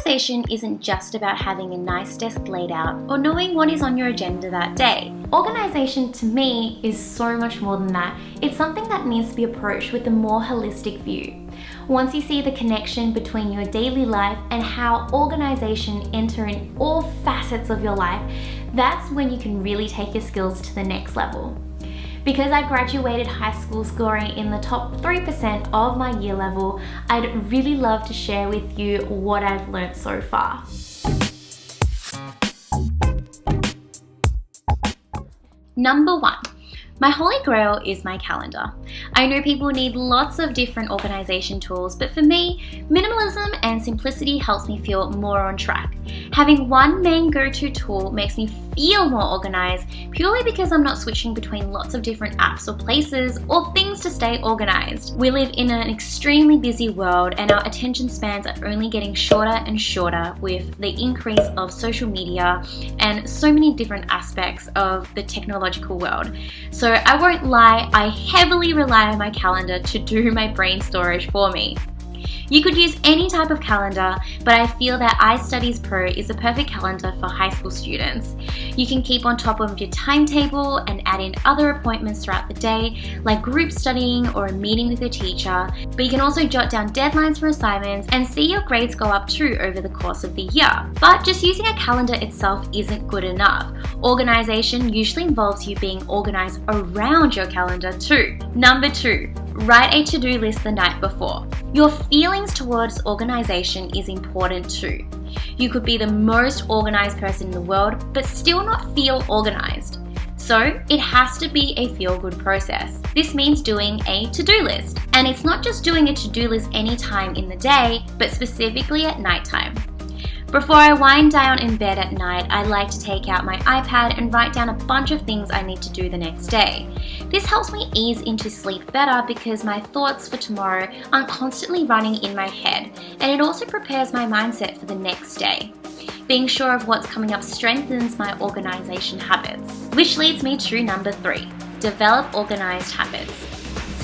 Organisation isn't just about having a nice desk laid out or knowing what is on your agenda that day. Organisation to me is so much more than that. It's something that needs to be approached with a more holistic view. Once you see the connection between your daily life and how organisation enter in all facets of your life, that's when you can really take your skills to the next level. Because I graduated high school scoring in the top 3% of my year level, I'd really love to share with you what I've learned so far. Number 1. My holy grail is my calendar. I know people need lots of different organisation tools, but for me, minimalism and simplicity helps me feel more on track. Having one main go-to tool makes me feel more organised purely because I'm not switching between lots of different apps or places or things to stay organised. We live in an extremely busy world and our attention spans are only getting shorter and shorter with the increase of social media and so many different aspects of the technological world. So I won't lie, I heavily rely on my calendar to do my brain storage for me. You could use any type of calendar, but I feel that ISTUDIEZ Pro is the perfect calendar for high school students. You can keep on top of your timetable and add in other appointments throughout the day, like group studying or a meeting with your teacher, but you can also jot down deadlines for assignments and see your grades go up too over the course of the year. But just using a calendar itself isn't good enough. Organisation usually involves you being organised around your calendar too. Number 2. Write a to-do list the night before. Your feelings towards organisation is important too. You could be the most organised person in the world, but still not feel organised. So it has to be a feel-good process. This means doing a to-do list. And it's not just doing a to-do list any time in the day, but specifically at nighttime. Before I wind down in bed at night, I like to take out my iPad and write down a bunch of things I need to do the next day. This helps me ease into sleep better because my thoughts for tomorrow aren't constantly running in my head, and it also prepares my mindset for the next day. Being sure of what's coming up strengthens my organisation habits. Which leads me to number 3, develop organised habits.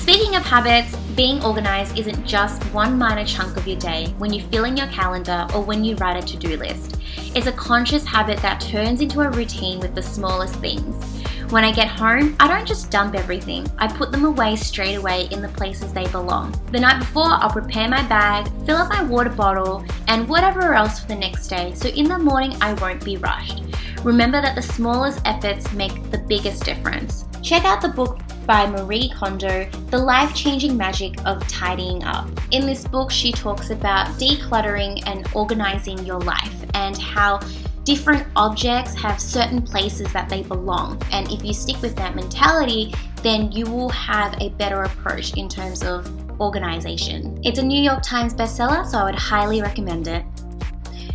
Speaking of habits, being organised isn't just one minor chunk of your day when you fill in your calendar or when you write a to-do list. It's a conscious habit that turns into a routine with the smallest things. When I get home, I don't just dump everything. I put them away straight away in the places they belong. The night before, I'll prepare my bag, fill up my water bottle, and whatever else for the next day, so in the morning I won't be rushed. Remember that the smallest efforts make the biggest difference. Check out the book by Marie Kondo, The Life-Changing Magic of Tidying Up. In this book, she talks about decluttering and organizing your life and how different objects have certain places that they belong. And if you stick with that mentality, then you will have a better approach in terms of organization. It's a New York Times bestseller, so I would highly recommend it.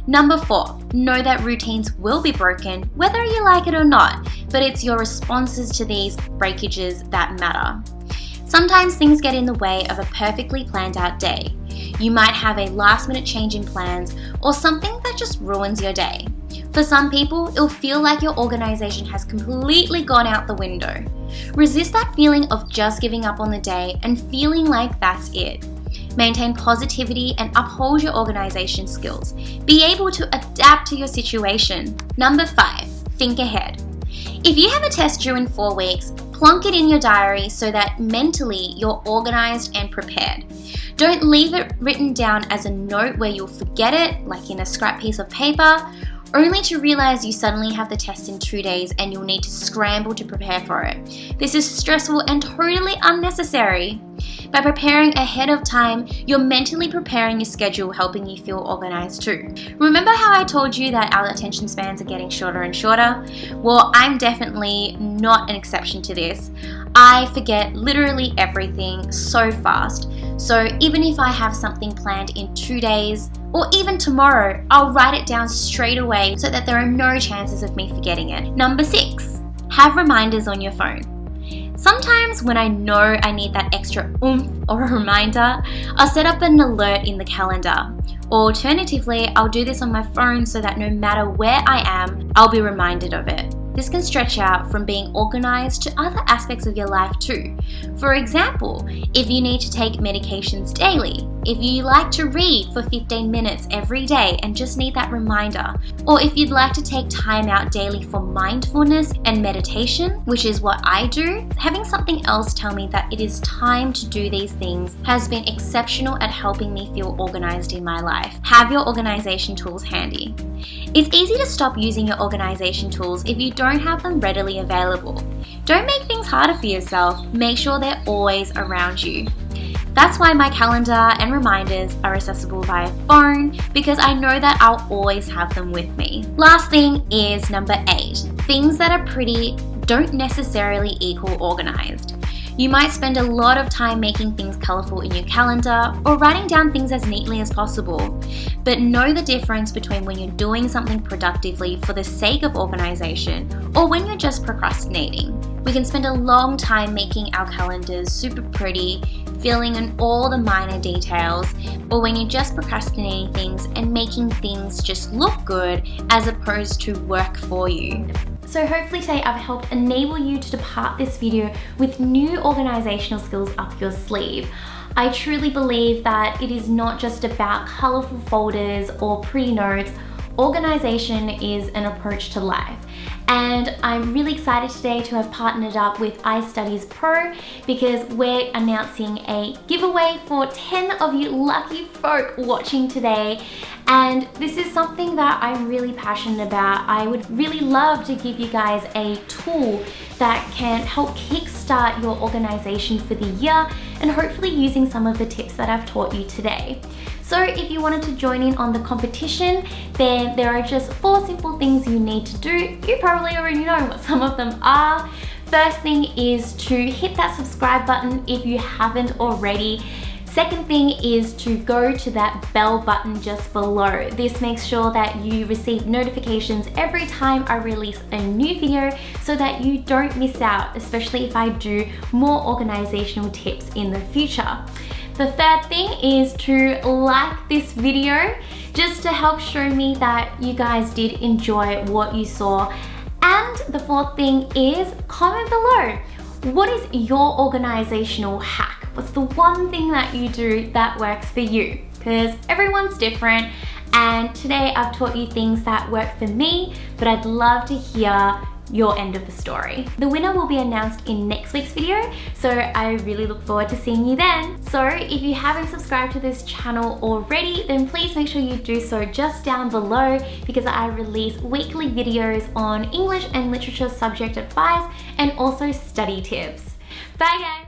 Number 4, know that routines will be broken, whether you like it or not, but it's your responses to these breakages that matter. Sometimes things get in the way of a perfectly planned out day. You might have a last minute change in plans or something that just ruins your day. For some people, it'll feel like your organisation has completely gone out the window. Resist that feeling of just giving up on the day and feeling like that's it. Maintain positivity and uphold your organisation skills. Be able to adapt to your situation. Number 5, think ahead. If you have a test due in 4 weeks, plonk it in your diary so that mentally you're organised and prepared. Don't leave it written down as a note where you'll forget it, like in a scrap piece of paper, only to realise you suddenly have the test in 2 days and you'll need to scramble to prepare for it. This is stressful and totally unnecessary. By preparing ahead of time, you're mentally preparing your schedule, helping you feel organised too. Remember how I told you that our attention spans are getting shorter and shorter? Well, I'm definitely not an exception to this. I forget literally everything so fast. So even if I have something planned in 2 days, or even tomorrow, I'll write it down straight away so that there are no chances of me forgetting it. Number 6, have reminders on your phone. Sometimes when I know I need that extra oomph or a reminder, I'll set up an alert in the calendar. Alternatively, I'll do this on my phone so that no matter where I am, I'll be reminded of it. this can stretch out from being organized to other aspects of your life too. For example, if you need to take medications daily, if you like to read for 15 minutes every day and just need that reminder, or if you'd like to take time out daily for mindfulness and meditation, which is what I do, having something else tell me that it is time to do these things has been exceptional at helping me feel organized in my life. Have your organization tools handy. It's easy to stop using your organization tools if you don't have them readily available. Don't make things harder for yourself. Make sure they're always around you. That's why my calendar and reminders are accessible via phone, because I know that I'll always have them with me. Last thing is number 8. Things that are pretty don't necessarily equal organized. You might spend a lot of time making things colorful in your calendar or writing down things as neatly as possible. But know the difference between when you're doing something productively for the sake of organization or when you're just procrastinating. We can spend a long time making our calendars super pretty, filling in all the minor details, or when you're just procrastinating things and making things just look good as opposed to work for you. So hopefully today I've helped enable you to depart this video with new organizational skills up your sleeve. I truly believe that it is not just about colorful folders or pretty notes. Organization is an approach to life. And I'm really excited today to have partnered up with ISTUDIEZ Pro because we're announcing a giveaway for 10 of you lucky folk watching today. And this is something that I'm really passionate about. I would really love to give you guys a tool that can help kickstart your organization for the year and hopefully using some of the tips that I've taught you today. So if you wanted to join in on the competition, then there are just 4 simple things you need to do. You probably already know what some of them are. First thing is to hit that subscribe button if you haven't already. Second thing is to go to that bell button just below. This makes sure that you receive notifications every time I release a new video so that you don't miss out, especially if I do more organizational tips in the future. The third thing is to like this video just to help show me that you guys did enjoy what you saw. And the fourth thing is comment below. What is your organizational hack? What's the one thing that you do that works for you? Because everyone's different, and today I've taught you things that work for me, but I'd love to hear your end of the story. The winner will be announced in next week's video, so I really look forward to seeing you then. So if you haven't subscribed to this channel already, then please make sure you do so just down below, because I release weekly videos on English and literature subject advice and also study tips. Bye guys!